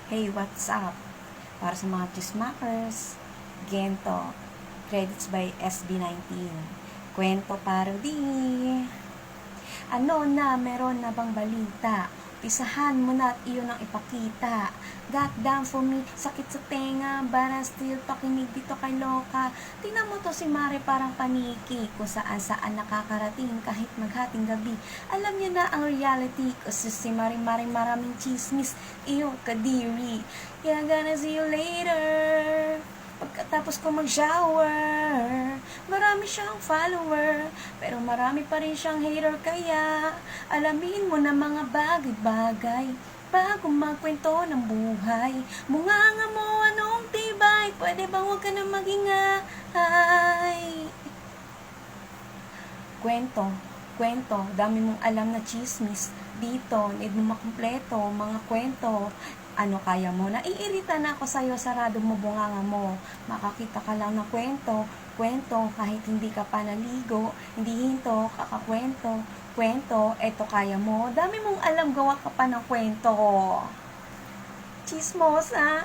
Hey, what's up? Para sa mga chismakers, Gento, credits by SB19. Kwento parody. Ano na, meron na bang balita? Pisahan mo na at iyon ang ipakita. God damn for me, sakit sa tenga, but I'm still pakinig dito kay Loka. Tingnan mo to si Mare parang paniki, kung saan nakakarating kahit maghating gabi. Alam niya na ang reality, kasi si Mare maraming chismis, iyong kadiri. Yeah, gonna see you later. Pagkatapos ko mag-shower, marami siyang follower, pero marami pa rin siyang hater, kaya alamin mo na mga bagay-bagay bago magkwento ng buhay. Munganga mo anong tibay, pwede bang huwag ka na magingay? Kwento, dami mong alam na chismis. Dito, need mo makumpleto, mga kwento. Ano kaya mo? Naiirita na ako sa'yo, sarado mo bunganga mo. Makakita ka lang ng kwento, kahit hindi ka pa naligo, hindi hinto, kwento, eto kaya mo. Dami mong alam, gawa ka pa ng kwento. Chismosa.